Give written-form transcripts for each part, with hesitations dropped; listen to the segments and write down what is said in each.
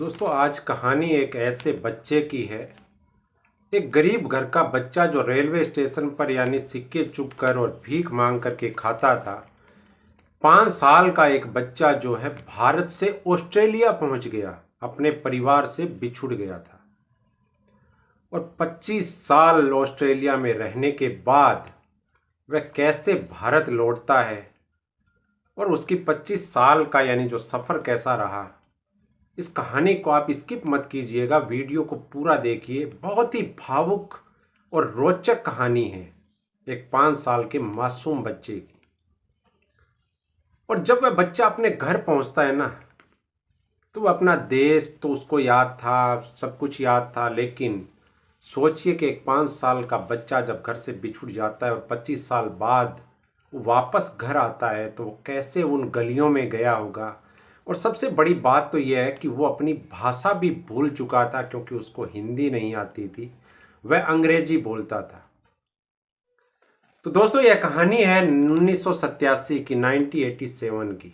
दोस्तों आज कहानी एक ऐसे बच्चे की है। एक गरीब घर का बच्चा जो रेलवे स्टेशन पर यानी सिक्के चुग कर और भीख मांग करके खाता था। 5 साल का एक बच्चा जो है भारत से ऑस्ट्रेलिया पहुंच गया, अपने परिवार से बिछुड़ गया था और 25 साल ऑस्ट्रेलिया में रहने के बाद वह कैसे भारत लौटता है और उसकी 25 साल का यानी जो सफ़र कैसा रहा। इस कहानी को आप स्किप मत कीजिएगा, वीडियो को पूरा देखिए। बहुत ही भावुक और रोचक कहानी है एक 5 साल के मासूम बच्चे की। और जब वह बच्चा अपने घर पहुंचता है ना, तो वह अपना देश तो उसको याद था, सब कुछ याद था, लेकिन सोचिए कि एक 5 साल का बच्चा जब घर से बिछुड़ जाता है और 25 साल बाद वो वापस घर आता है तो वो कैसे उन गलियों में गया होगा। और सबसे बड़ी बात तो यह है कि वो अपनी भाषा भी भूल चुका था, क्योंकि उसको हिंदी नहीं आती थी, वह अंग्रेजी बोलता था। तो दोस्तों यह कहानी है 1987 की, 1987 की।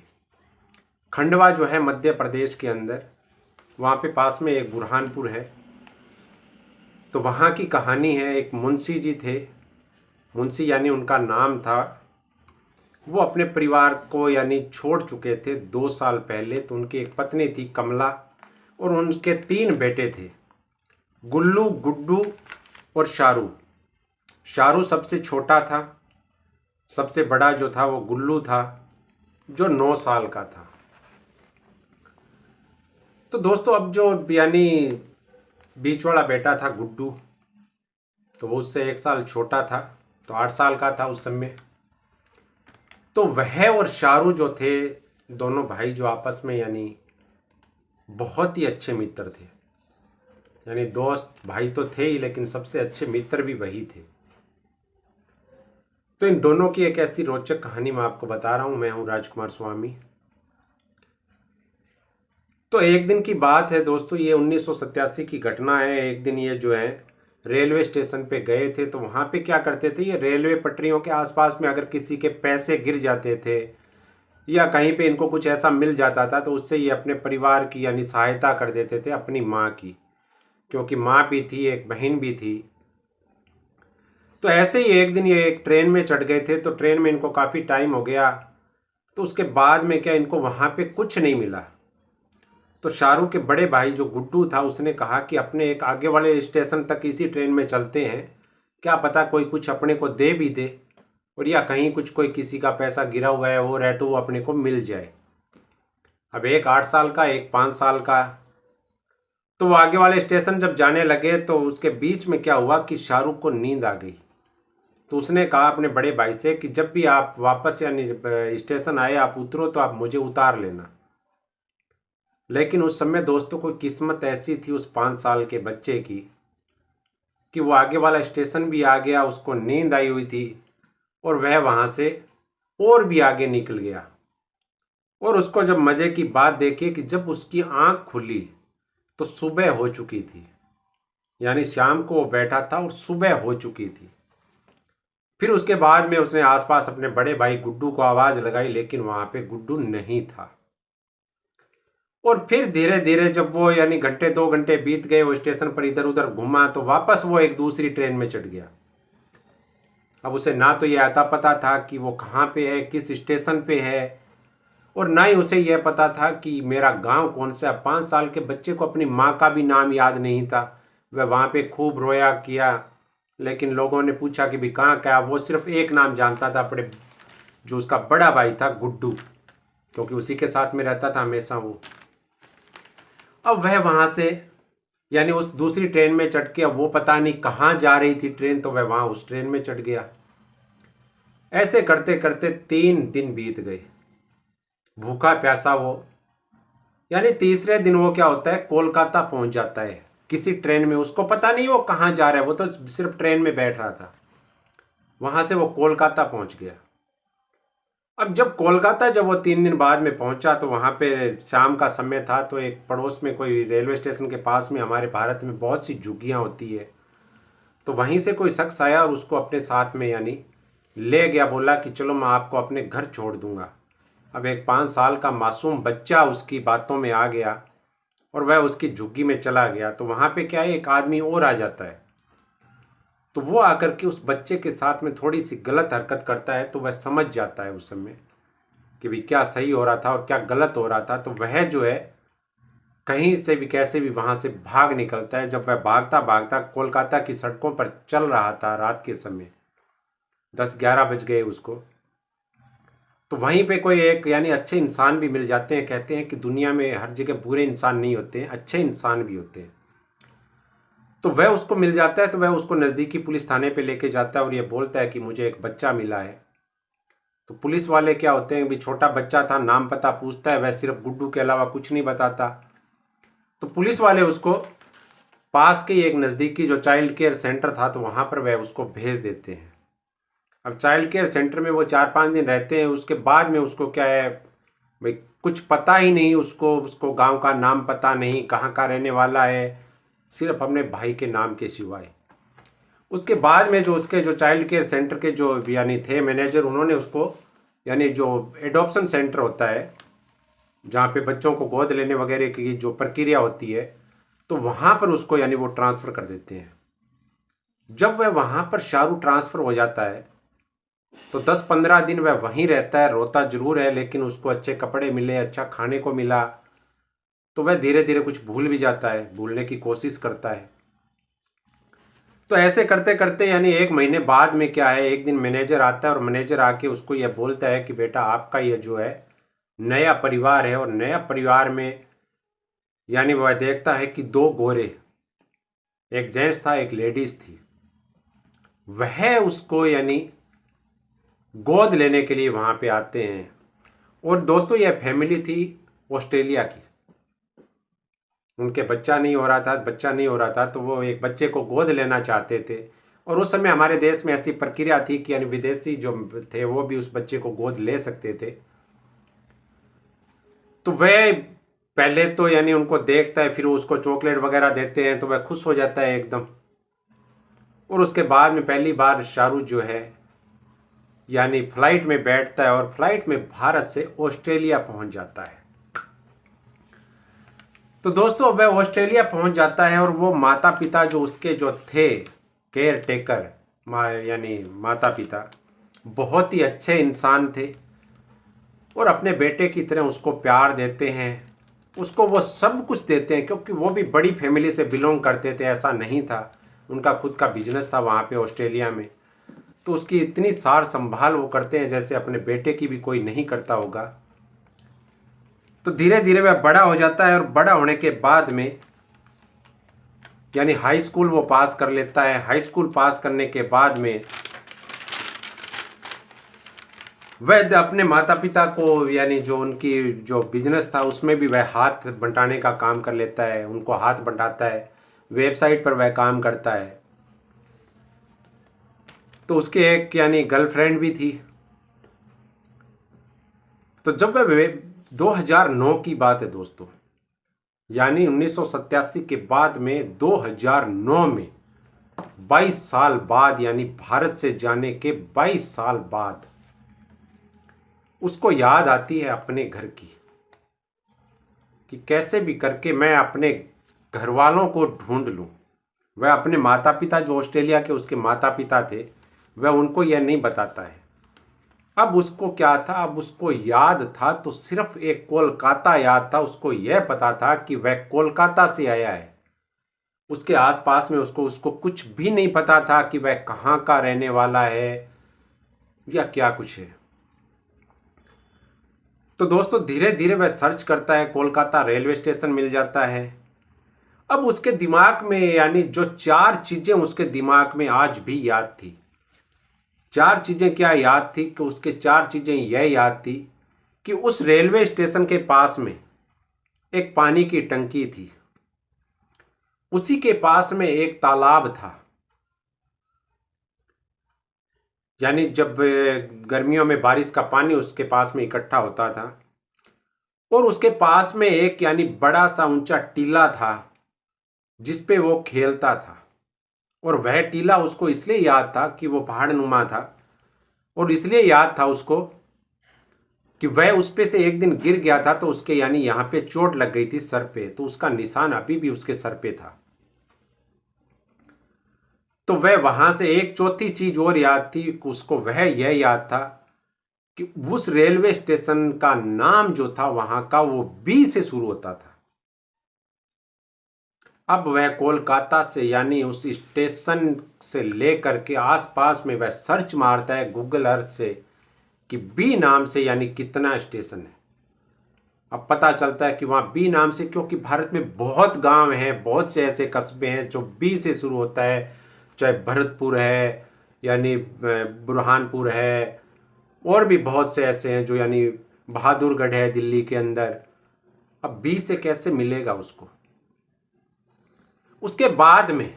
खंडवा जो है मध्य प्रदेश के अंदर, वहाँ पे पास में एक बुरहानपुर है। तो वहाँ की कहानी है। एक मुंशी जी थे, मुंशी यानी उनका नाम था। वो अपने परिवार को यानी छोड़ चुके थे 2 साल पहले। तो उनकी एक पत्नी थी कमला और उनके 3 बेटे थे, गुल्लू, गुड्डू और शारू। शारू सबसे छोटा था, सबसे बड़ा जो था वो गुल्लू था जो 9 साल का था। तो दोस्तों अब जो यानी बीच वाला बेटा था गुड्डू, तो वो उससे 1 साल छोटा था, तो 8 साल का था उस समय। तो वह और शारू जो थे, दोनों भाई जो आपस में यानी बहुत ही अच्छे मित्र थे। यानी दोस्त भाई तो थे ही, लेकिन सबसे अच्छे मित्र भी वही थे। तो इन दोनों की एक ऐसी रोचक कहानी मैं आपको बता रहा हूं। मैं हूं राजकुमार स्वामी। तो एक दिन की बात है दोस्तों, ये 1987 की घटना है। एक दिन ये जो है रेलवे स्टेशन पे गए थे। तो वहाँ पे क्या करते थे, ये रेलवे पटरियों के आसपास में अगर किसी के पैसे गिर जाते थे या कहीं पे इनको कुछ ऐसा मिल जाता था, तो उससे ये अपने परिवार की यानी सहायता कर देते थे, अपनी माँ की, क्योंकि माँ भी थी, एक बहन भी थी। तो ऐसे ही एक दिन ये एक ट्रेन में चढ़ गए थे। तो ट्रेन में इनको काफ़ी टाइम हो गया। तो उसके बाद में क्या, इनको वहाँ पे कुछ नहीं मिला। तो शाहरुख के बड़े भाई जो गुड्डू था, उसने कहा कि अपने एक आगे वाले स्टेशन तक इसी ट्रेन में चलते हैं, क्या पता कोई कुछ अपने को दे भी दे, और या कहीं कुछ कोई किसी का पैसा गिरा हुआ है वो रहे तो वो अपने को मिल जाए। अब एक 8 साल का, एक 5 साल का। तो वो आगे वाले स्टेशन जब जाने लगे तो उसके बीच में क्या हुआ कि शाहरुख को नींद आ गई। तो उसने कहा अपने बड़े भाई से कि जब भी आप वापस यानी स्टेशन आए, आप उतरो तो आप मुझे उतार लेना। लेकिन उस समय दोस्तों कोई किस्मत ऐसी थी उस 5 साल के बच्चे की कि वो आगे वाला स्टेशन भी आ गया, उसको नींद आई हुई थी और वह वहाँ से और भी आगे निकल गया। और उसको जब मज़े की बात देखी कि जब उसकी आंख खुली तो सुबह हो चुकी थी। यानी शाम को वो बैठा था और सुबह हो चुकी थी। फिर उसके बाद में उसने आसपास अपने बड़े भाई गुड्डू को आवाज़ लगाई, लेकिन वहाँ पे गुड्डू नहीं था। और फिर धीरे धीरे जब वो यानी घंटे 2 घंटे बीत गए, वो स्टेशन पर इधर उधर घूमा, तो वापस वो एक दूसरी ट्रेन में चढ़ गया। अब उसे ना तो ये आता पता था कि वो कहाँ पे है, किस स्टेशन पे है, और ना ही उसे यह पता था कि मेरा गांव कौन सा। 5 साल के बच्चे को अपनी माँ का भी नाम याद नहीं था। वह वहाँ पे खूब रोया किया, लेकिन लोगों ने पूछा कि भी कहाँ क्या, वो सिर्फ एक नाम जानता था, अपने जो उसका बड़ा भाई था गुड्डू, क्योंकि उसी के साथ में रहता था हमेशा वो। अब वह वहाँ से यानी उस दूसरी ट्रेन में चढ़ के, अब वो पता नहीं कहाँ जा रही थी ट्रेन, तो वह वहाँ उस ट्रेन में चढ़ गया। ऐसे करते करते 3 दिन बीत गए, भूखा प्यासा वो। यानी तीसरे दिन वो क्या होता है, कोलकाता पहुंच जाता है किसी ट्रेन में। उसको पता नहीं वो कहाँ जा रहा है, वो तो सिर्फ ट्रेन में बैठ रहा था। वहाँ से वो कोलकाता पहुंच गया। अब जब कोलकाता जब वो 3 दिन बाद में पहुंचा, तो वहाँ पे शाम का समय था। तो एक पड़ोस में कोई रेलवे स्टेशन के पास में, हमारे भारत में बहुत सी झुग्गियाँ होती है, तो वहीं से कोई शख्स आया और उसको अपने साथ में यानी ले गया। बोला कि चलो मैं आपको अपने घर छोड़ दूंगा। अब एक 5 साल का मासूम बच्चा उसकी बातों में आ गया और वह उसकी झुग्गी में चला गया। तो वहाँ पे क्या है, एक आदमी और आ जाता है। तो वो आकर के उस बच्चे के साथ में थोड़ी सी गलत हरकत करता है। तो वह समझ जाता है उस समय कि भाई क्या सही हो रहा था और क्या गलत हो रहा था। तो वह जो है कहीं से भी कैसे भी वहाँ से भाग निकलता है। जब वह भागता भागता कोलकाता की सड़कों पर चल रहा था रात के समय, 10-11 बज गए उसको, तो वहीं पे कोई एक यानी अच्छे इंसान भी मिल जाते हैं। कहते हैं कि दुनिया में हर जगह बुरे इंसान नहीं होते हैं, अच्छे इंसान भी होते हैं। तो वह उसको मिल जाता है। तो वह उसको नज़दीकी पुलिस थाने पे लेके जाता है और ये बोलता है कि मुझे एक बच्चा मिला है। तो पुलिस वाले क्या होते हैं, भी छोटा बच्चा था, नाम पता पूछता है, वह सिर्फ गुड्डू के अलावा कुछ नहीं बताता। तो पुलिस वाले उसको पास के एक नज़दीकी जो चाइल्ड केयर सेंटर था, तो वहाँ पर वह उसको भेज देते हैं। अब चाइल्ड केयर सेंटर में वो 4-5 दिन रहते हैं। उसके बाद में उसको क्या है भाई, कुछ पता ही नहीं उसको गांव का नाम पता नहीं, कहाँ का रहने वाला है, सिर्फ अपने भाई के नाम के सिवाय। उसके बाद में जो उसके जो चाइल्ड केयर सेंटर के जो यानी थे मैनेजर, उन्होंने उसको यानी जो एडॉप्शन सेंटर होता है जहाँ पे बच्चों को गोद लेने वगैरह की जो प्रक्रिया होती है, तो वहाँ पर उसको यानी वो ट्रांसफ़र कर देते हैं। जब वह वहाँ पर शाहरुख ट्रांसफ़र हो जाता है तो 10-15 दिन वह वहीं रहता है। रोता जरूर है, लेकिन उसको अच्छे कपड़े मिले, अच्छा खाने को मिला, तो वह धीरे धीरे कुछ भूल भी जाता है, भूलने की कोशिश करता है। तो ऐसे करते करते यानी 1 महीने बाद में क्या है, एक दिन मैनेजर आता है और मैनेजर आके उसको यह बोलता है कि बेटा आपका ये जो है नया परिवार है। और नया परिवार में यानी वह देखता है कि 2 गोरे, एक जेंट्स था एक लेडीज थी, वह उसको यानी गोद लेने के लिए वहाँ पे आते हैं। और दोस्तों यह फैमिली थी ऑस्ट्रेलिया की, उनके बच्चा नहीं हो रहा था तो वो एक बच्चे को गोद लेना चाहते थे। और उस समय हमारे देश में ऐसी प्रक्रिया थी कि यानी विदेशी जो थे वो भी उस बच्चे को गोद ले सकते थे। तो वह पहले तो यानी उनको देखता है, फिर उसको चॉकलेट वगैरह देते हैं, तो वह खुश हो जाता है एकदम। और उसके बाद में पहली बार शाहरुख जो है यानी फ्लाइट में बैठता है और फ्लाइट में भारत से ऑस्ट्रेलिया पहुंच जाता है। तो दोस्तों वह ऑस्ट्रेलिया पहुंच जाता है और वो माता पिता जो उसके जो थे केयर टेकर यानी माता पिता, बहुत ही अच्छे इंसान थे और अपने बेटे की तरह उसको प्यार देते हैं, उसको वो सब कुछ देते हैं। क्योंकि वो भी बड़ी फैमिली से बिलोंग करते थे, ऐसा नहीं था, उनका खुद का बिजनेस था वहाँ पे ऑस्ट्रेलिया में। तो उसकी इतनी सार संभाल वो करते हैं जैसे अपने बेटे की भी कोई नहीं करता होगा। तो धीरे धीरे वह बड़ा हो जाता है और बड़ा होने के बाद में यानी हाई स्कूल वो पास कर लेता है। हाई स्कूल पास करने के बाद में वह अपने माता पिता को यानी जो उनकी जो बिजनेस था उसमें भी वह हाथ बंटाने का काम कर लेता है, उनको हाथ बंटाता है, वेबसाइट पर वह काम करता है। तो उसके एक यानी गर्लफ्रेंड भी थी। तो जब वह 2009 की बात है दोस्तों, यानी 1987 के बाद में 2009 में 22 साल बाद यानी भारत से जाने के 22 साल बाद उसको याद आती है अपने घर की, कि कैसे भी करके मैं अपने घर वालों को ढूंढ लूं। वह अपने माता पिता जो ऑस्ट्रेलिया के उसके माता पिता थे वह उनको यह नहीं बताता है। अब उसको क्या था, अब उसको याद था तो सिर्फ एक कोलकाता याद था। उसको यह पता था कि वह कोलकाता से आया है, उसके आसपास में उसको कुछ भी नहीं पता था कि वह कहाँ का रहने वाला है या क्या कुछ है। तो दोस्तों धीरे धीरे वह सर्च करता है, कोलकाता रेलवे स्टेशन मिल जाता है। अब उसके दिमाग में यानी जो 4 चीज़ें उसके दिमाग में आज भी याद थी। 4 चीज़ें क्या याद थी कि उसके 4 चीज़ें यह याद थी कि उस रेलवे स्टेशन के पास में एक पानी की टंकी थी, उसी के पास में एक तालाब था। यानी जब गर्मियों में बारिश का पानी उसके पास में इकट्ठा होता था, और उसके पास में एक यानी बड़ा सा ऊंचा टीला था जिस पे वो खेलता था। और वह टीला उसको इसलिए याद था कि वो पहाड़ नुमा था, और इसलिए याद था उसको कि वह उस पे से एक दिन गिर गया था, तो उसके यानी यहाँ पे चोट लग गई थी सर पे, तो उसका निशान अभी भी उसके सर पे था। तो वह वहां से एक चौथी चीज और याद थी उसको, वह यह याद था कि उस रेलवे स्टेशन का नाम जो था वहां का, वो बी से शुरू होता था। अब वह कोलकाता से यानी उस स्टेशन से लेकर के आसपास में वह सर्च मारता है गूगल अर्थ से कि बी नाम से यानी कितना स्टेशन है। अब पता चलता है कि वहाँ बी नाम से, क्योंकि भारत में बहुत गांव हैं, बहुत से ऐसे कस्बे हैं जो बी से शुरू होता है, चाहे भरतपुर है यानी बुरहानपुर है, और भी बहुत से ऐसे हैं जो यानी बहादुरगढ़ है दिल्ली के अंदर। अब बी से कैसे मिलेगा उसको? उसके बाद में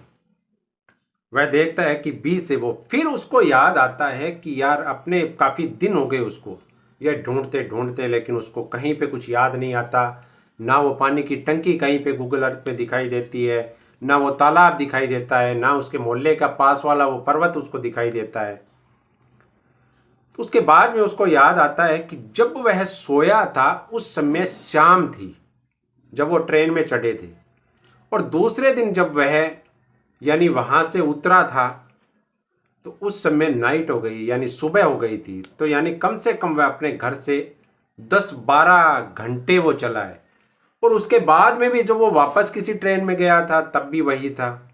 वह देखता है कि बी से वो, फिर उसको याद आता है कि यार अपने काफ़ी दिन हो गए उसको यह ढूंढते ढूंढते, लेकिन उसको कहीं पे कुछ याद नहीं आता। ना वो पानी की टंकी कहीं पे गूगल अर्थ पे दिखाई देती है, ना वो तालाब दिखाई देता है, ना उसके मोहल्ले का पास वाला वो पर्वत उसको दिखाई देता है। तो उसके बाद में उसको याद आता है कि जब वह सोया था उस समय शाम थी, जब वो ट्रेन में चढ़े थे, और दूसरे दिन जब वह यानी वहाँ से उतरा था तो उस समय नाइट हो गई यानी सुबह हो गई थी। तो यानी कम से कम वह अपने घर से 10-12 घंटे वो चला है, और उसके बाद में भी जब वो वापस किसी ट्रेन में गया था तब भी वही था।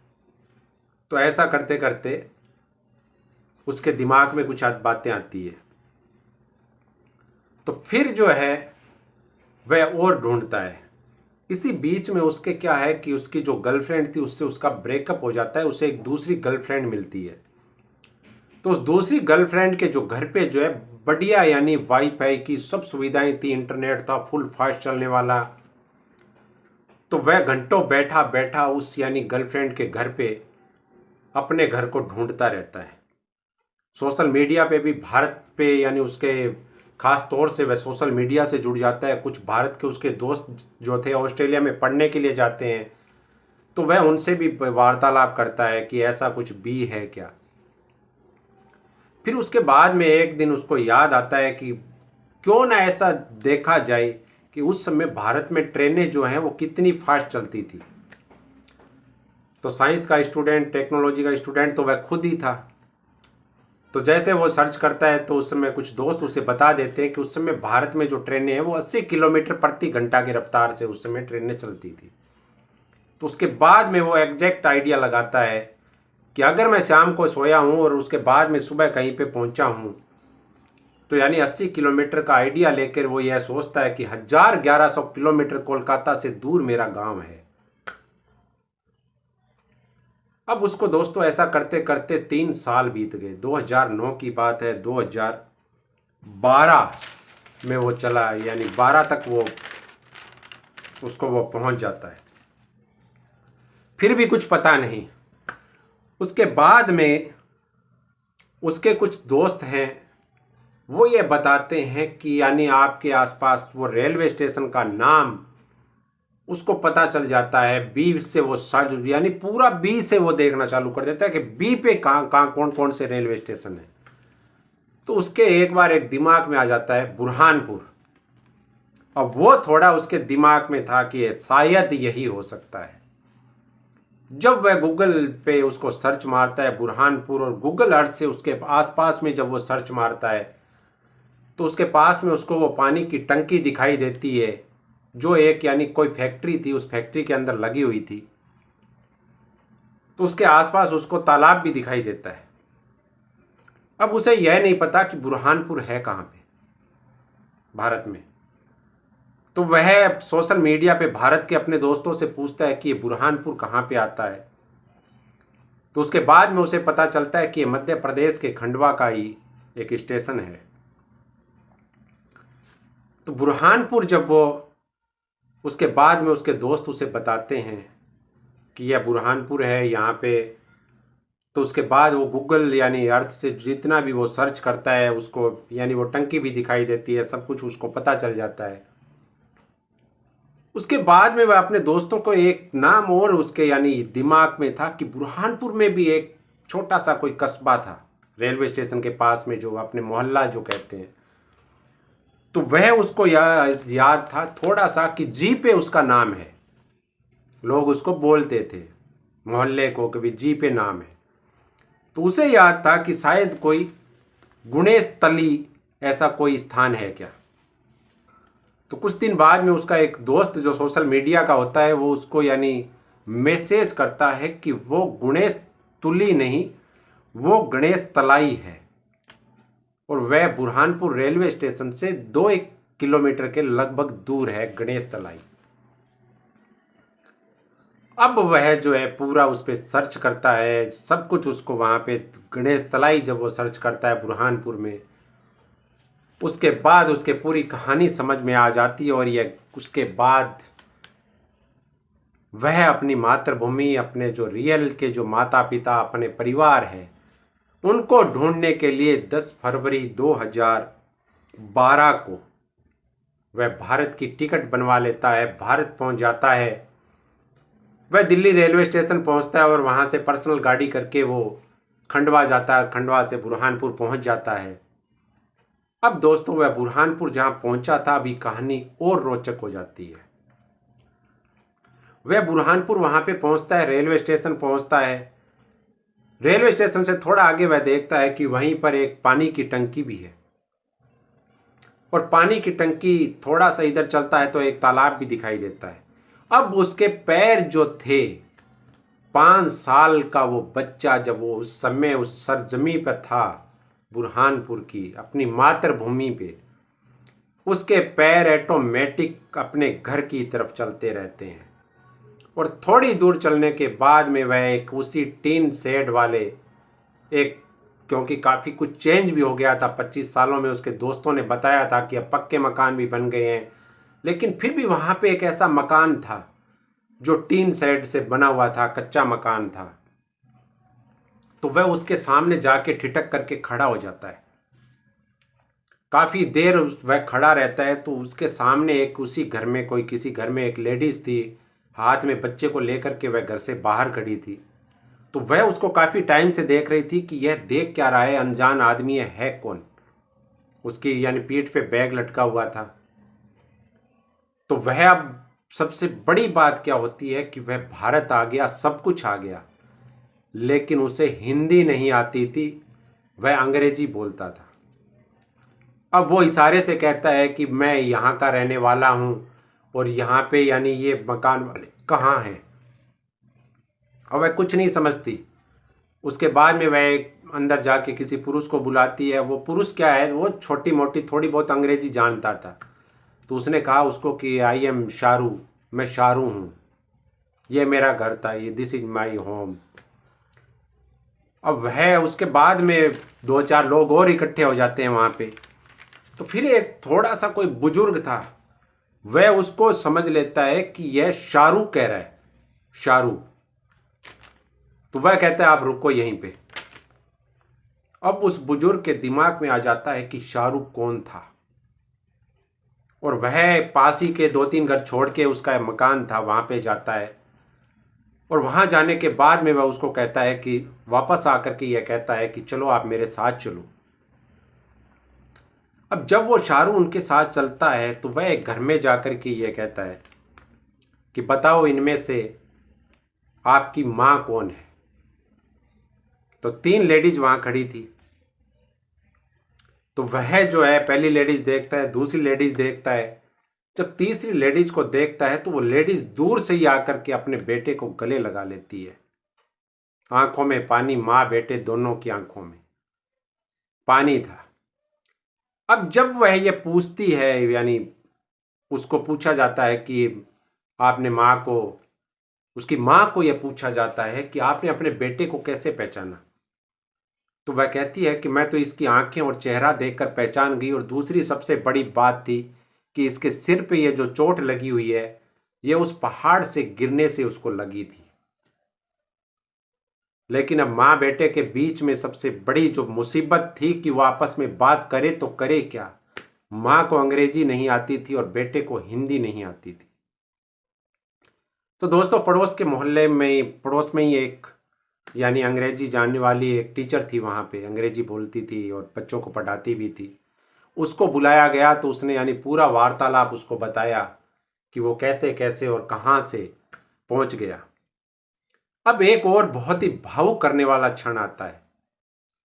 तो ऐसा करते करते उसके दिमाग में कुछ बातें आती है, तो फिर जो है वह और ढूंढता है। इसी बीच में उसके क्या है कि उसकी जो गर्लफ्रेंड थी उससे उसका ब्रेकअप हो जाता है, उसे एक दूसरी गर्लफ्रेंड मिलती है। तो उस दूसरी गर्लफ्रेंड के जो घर पे जो है बढ़िया यानी वाईफाई की सब सुविधाएं थी, इंटरनेट था फुल फास्ट चलने वाला। तो वह घंटों बैठा बैठा उस यानी गर्लफ्रेंड के घर पे अपने घर को ढूंढता रहता है। सोशल मीडिया पे भी भारत पे यानी उसके खास तौर से वह सोशल मीडिया से जुड़ जाता है। कुछ भारत के उसके दोस्त जो थे ऑस्ट्रेलिया में पढ़ने के लिए जाते हैं, तो वह उनसे भी वार्तालाप करता है कि ऐसा कुछ भी है क्या। फिर उसके बाद में एक दिन उसको याद आता है कि क्यों ना ऐसा देखा जाए कि उस समय भारत में ट्रेनें जो हैं वो कितनी फास्ट चलती थी। तो साइंस का स्टूडेंट, टेक्नोलॉजी का स्टूडेंट तो वह खुद ही था। तो जैसे वो सर्च करता है तो उस समय कुछ दोस्त उसे बता देते हैं कि उस समय भारत में जो ट्रेनें हैं वो 80 किलोमीटर प्रति घंटा की रफ्तार से उस समय ट्रेनें चलती थी। तो उसके बाद में वो एग्जैक्ट आइडिया लगाता है कि अगर मैं शाम को सोया हूँ और उसके बाद में सुबह कहीं पे पहुँचा हूँ, तो यानी 80 किलोमीटर का आइडिया लेकर वो यह सोचता है कि 1100 किलोमीटर कोलकाता से दूर मेरा गांव है। अब उसको दोस्तों ऐसा करते करते 3 साल बीत गए। 2009 की बात है, 2012 में वो चला यानी 12 तक वो उसको वो पहुंच जाता है, फिर भी कुछ पता नहीं। उसके बाद में उसके कुछ दोस्त हैं, वो ये बताते हैं कि यानी आपके आसपास वो रेलवे स्टेशन का नाम उसको पता चल जाता है। बी से वो सर्च यानी पूरा बी से वो देखना चालू कर देता है कि बी पे कहाँ कहाँ कौन कौन से रेलवे स्टेशन है। तो उसके एक बार एक दिमाग में आ जाता है बुरहानपुर। अब वो थोड़ा उसके दिमाग में था कि शायद यही हो सकता है। जब वह गूगल पे उसको सर्च मारता है बुरहानपुर, और गूगल अर्थ से उसके आसपास में जब वो सर्च मारता है तो उसके पास में उसको वो पानी की टंकी दिखाई देती है, जो एक यानी कोई फैक्ट्री थी, उस फैक्ट्री के अंदर लगी हुई थी। तो उसके आसपास उसको तालाब भी दिखाई देता है। अब उसे यह नहीं पता कि बुरहानपुर है कहाँ पे भारत में। तो वह सोशल मीडिया पे भारत के अपने दोस्तों से पूछता है कि ये बुरहानपुर कहाँ पे आता है। तो उसके बाद में उसे पता चलता है कि ये मध्य प्रदेश के खंडवा का ही एक स्टेशन है। तो बुरहानपुर जब वो उसके बाद में उसके दोस्त उसे बताते हैं कि यह बुरहानपुर है यहाँ पे, तो उसके बाद वो गूगल यानी अर्थ से जितना भी वो सर्च करता है उसको यानी वो टंकी भी दिखाई देती है, सब कुछ उसको पता चल जाता है। उसके बाद में वह अपने दोस्तों को एक नाम और उसके यानी दिमाग में था कि बुरहानपुर में भी एक छोटा सा कोई कस्बा था रेलवे स्टेशन के पास में, जो अपने मोहल्ला जो कहते हैं। तो वह उसको याद था थोड़ा सा कि जी पे उसका नाम है, लोग उसको बोलते थे मोहल्ले को कभी जी पे नाम है। तो उसे याद था कि शायद कोई गुणेश तली ऐसा कोई स्थान है क्या। तो कुछ दिन बाद में उसका एक दोस्त जो सोशल मीडिया का होता है वो उसको यानी मैसेज करता है कि वो गुणेश तुली नहीं, वो गणेश तलाई है, और वह बुरहानपुर रेलवे स्टेशन से 2-1 किलोमीटर के लगभग दूर है गणेश तलाई। अब वह जो है पूरा उस पर सर्च करता है, सब कुछ उसको वहाँ पे गणेश तलाई जब वो सर्च करता है बुरहानपुर में, उसके बाद उसके पूरी कहानी समझ में आ जाती है। और यह उसके बाद वह अपनी मातृभूमि, अपने जो रियल के जो माता पिता, अपने परिवार है, उनको ढूंढने के लिए 10 फरवरी 2012 को वह भारत की टिकट बनवा लेता है, भारत पहुंच जाता है। वह दिल्ली रेलवे स्टेशन पहुंचता है और वहां से पर्सनल गाड़ी करके वो खंडवा जाता है, खंडवा से बुरहानपुर पहुंच जाता है। अब दोस्तों वह बुरहानपुर जहां पहुंचा था, अभी कहानी और रोचक हो जाती है। वह बुरहानपुर वहां पे पहुंचता है, रेलवे स्टेशन पहुंचता है। रेलवे स्टेशन से थोड़ा आगे वह देखता है कि वहीं पर एक पानी की टंकी भी है, और पानी की टंकी थोड़ा सा इधर चलता है तो एक तालाब भी दिखाई देता है। अब उसके पैर जो थे, 5 साल का वो बच्चा जब वो उस समय उस सरजमी पर था बुरहानपुर की, अपनी मातृभूमि पे, उसके पैर ऑटोमेटिक अपने घर की तरफ चलते रहते हैं। और थोड़ी दूर चलने के बाद में वह एक उसी टीन शेड वाले एक, क्योंकि काफ़ी कुछ चेंज भी हो गया था 25 सालों में, उसके दोस्तों ने बताया था कि अब पक्के मकान भी बन गए हैं, लेकिन फिर भी वहाँ पे एक ऐसा मकान था जो टीन शेड से बना हुआ था, कच्चा मकान था। तो वह उसके सामने जाके ठिठक करके खड़ा हो जाता है। काफ़ी देर वह खड़ा रहता है। तो उसके सामने एक, उसी घर में कोई, किसी घर में एक लेडीज़ थी, हाथ में बच्चे को लेकर के वह घर से बाहर खड़ी थी। तो वह उसको काफ़ी टाइम से देख रही थी कि यह देख क्या रहा है, अनजान आदमी है कौन। उसकी यानी पीठ पे बैग लटका हुआ था। तो वह, अब सबसे बड़ी बात क्या होती है कि वह भारत आ गया, सब कुछ आ गया, लेकिन उसे हिंदी नहीं आती थी, वह अंग्रेजी बोलता था। अब वो इशारे से कहता है कि मैं यहाँ का रहने वाला हूँ, और यहाँ पे यानी ये मकान वाले कहाँ हैं। और वह कुछ नहीं समझती। उसके बाद में वह अंदर जाके किसी पुरुष को बुलाती है। वो पुरुष क्या है, वो छोटी मोटी थोड़ी बहुत अंग्रेजी जानता था। तो उसने कहा उसको कि आई एम शारू, मैं शारू हूँ, ये मेरा घर था, ये दिस इज माई होम। अब वह उसके बाद में 2-4 लोग और इकट्ठे हो जाते हैं वहाँ पे। तो फिर एक थोड़ा सा कोई बुजुर्ग था, वह उसको समझ लेता है कि यह शारू कह रहा है, शारू। तो वह कहता है आप रुको यहीं पे। अब उस बुजुर्ग के दिमाग में आ जाता है कि शारू कौन था, और वह पास ही के 2-3 घर छोड़ के, उसका मकान था, वहां पे जाता है। और वहां जाने के बाद में वह उसको कहता है कि वापस आकर के यह कहता है कि चलो आप मेरे साथ चलो। अब जब वो शारू उनके साथ चलता है तो वह एक घर में जाकर के ये कहता है कि बताओ इनमें से आपकी माँ कौन है। तो 3 लेडीज वहां खड़ी थी। तो वह जो है पहली लेडीज देखता है, दूसरी लेडीज देखता है। जब तीसरी लेडीज को देखता है तो वो लेडीज दूर से ही आकर के अपने बेटे को गले लगा लेती है। आंखों में पानी, माँ बेटे दोनों की आंखों में पानी था। अब जब वह ये पूछती है, यानी उसको पूछा जाता है कि आपने माँ को, उसकी माँ को यह पूछा जाता है कि आपने अपने बेटे को कैसे पहचाना। तो वह कहती है कि मैं तो इसकी आंखें और चेहरा देखकर पहचान गई, और दूसरी सबसे बड़ी बात थी कि इसके सिर पे ये जो चोट लगी हुई है, ये उस पहाड़ से गिरने से उसको लगी थी। लेकिन अब माँ बेटे के बीच में सबसे बड़ी जो मुसीबत थी कि वो आपस में बात करे तो करे क्या। माँ को अंग्रेजी नहीं आती थी और बेटे को हिंदी नहीं आती थी। तो दोस्तों पड़ोस के मोहल्ले में, पड़ोस में ही एक यानी अंग्रेजी जानने वाली एक टीचर थी, वहाँ पे अंग्रेजी बोलती थी और बच्चों को पढ़ाती भी थी। उसको बुलाया गया तो उसने यानी पूरा वार्तालाप उसको बताया कि वो कैसे कैसे और कहाँ से पहुंच गया। अब एक और बहुत ही भावुक करने वाला क्षण आता है।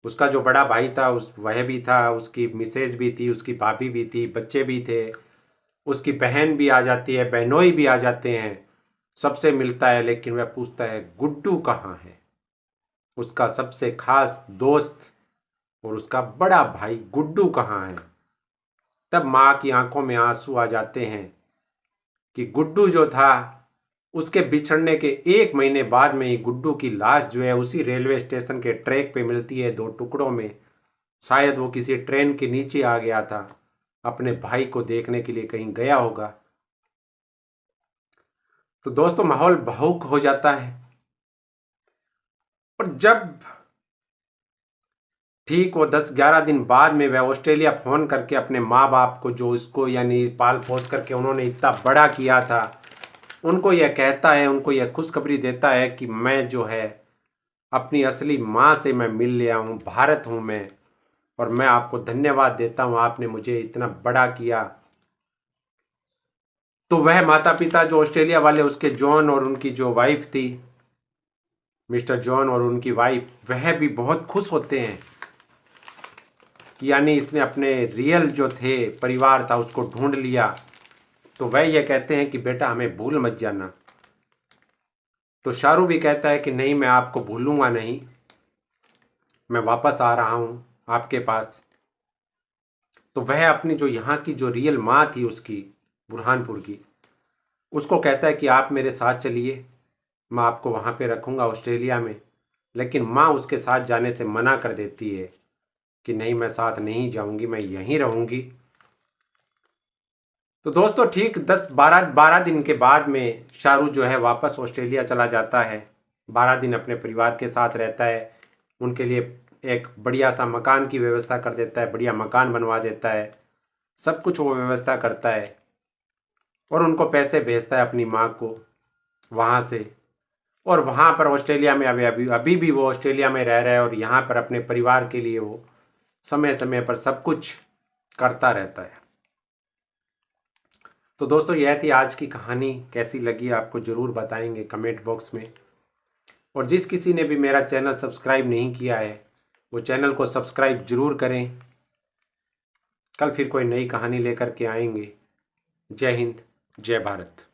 उसका जो बड़ा भाई था वह भी था, उसकी मिसेज भी थी, उसकी भाभी भी थी, बच्चे भी थे, उसकी बहन भी आ जाती है, बहनोई भी आ जाते हैं, सबसे मिलता है। लेकिन वह पूछता है गुड्डू कहाँ है, उसका सबसे खास दोस्त और उसका बड़ा भाई गुड्डू कहाँ है। तब माँ की आंखों में आंसू आ जाते हैं कि गुड्डू जो था उसके बिछड़ने के 1 महीने बाद में ही गुड्डू की लाश जो है उसी रेलवे स्टेशन के ट्रैक पे मिलती है 2 टुकड़ों में। शायद वो किसी ट्रेन के नीचे आ गया था, अपने भाई को देखने के लिए कहीं गया होगा। तो दोस्तों माहौल भावुक हो जाता है। और जब ठीक वो 10-11 दिन बाद में वह ऑस्ट्रेलिया फ़ोन करके अपने माँ बाप को, जो इसको यानी पाल पोस करके उन्होंने इतना बड़ा किया था, उनको यह कहता है, उनको यह खुशखबरी देता है कि मैं जो है अपनी असली माँ से मैं मिल लिया हूँ, भारत हूँ मैं, और मैं आपको धन्यवाद देता हूँ, आपने मुझे इतना बड़ा किया। तो वह माता पिता जो ऑस्ट्रेलिया वाले, उसके जॉन और उनकी जो वाइफ थी, मिस्टर जॉन और उनकी वाइफ, वह भी बहुत खुश होते हैं कि यानी इसने अपने रियल जो थे परिवार था उसको ढूंढ लिया। तो वह ये कहते हैं कि बेटा हमें भूल मत जाना। तो शाहरुख भी कहता है कि नहीं, मैं आपको भूलूंगा नहीं, मैं वापस आ रहा हूँ आपके पास। तो वह अपनी जो यहाँ की जो रियल माँ थी उसकी, बुरहानपुर की, उसको कहता है कि आप मेरे साथ चलिए, मैं आपको वहाँ पे रखूँगा ऑस्ट्रेलिया में। लेकिन माँ उसके साथ जाने से मना कर देती है कि नहीं, मैं साथ नहीं जाऊँगी, मैं यहीं रहूँगी। तो दोस्तों ठीक 10-12 दिन के बाद में शाहरुख जो है वापस ऑस्ट्रेलिया चला जाता है। 12 दिन अपने परिवार के साथ रहता है, उनके लिए एक बढ़िया सा मकान की व्यवस्था कर देता है, बढ़िया मकान बनवा देता है, सब कुछ वो व्यवस्था करता है और उनको पैसे भेजता है अपनी माँ को वहाँ से। और वहाँ पर ऑस्ट्रेलिया में अभी भी वो ऑस्ट्रेलिया में रह रहा है और यहाँ पर अपने परिवार के लिए वो समय समय पर सब कुछ करता रहता है। तो दोस्तों यह थी आज की कहानी, कैसी लगी आपको ज़रूर बताएंगे कमेंट बॉक्स में। और जिस किसी ने भी मेरा चैनल सब्सक्राइब नहीं किया है वो चैनल को सब्सक्राइब ज़रूर करें। कल फिर कोई नई कहानी लेकर के आएंगे। जय हिंद, जय भारत।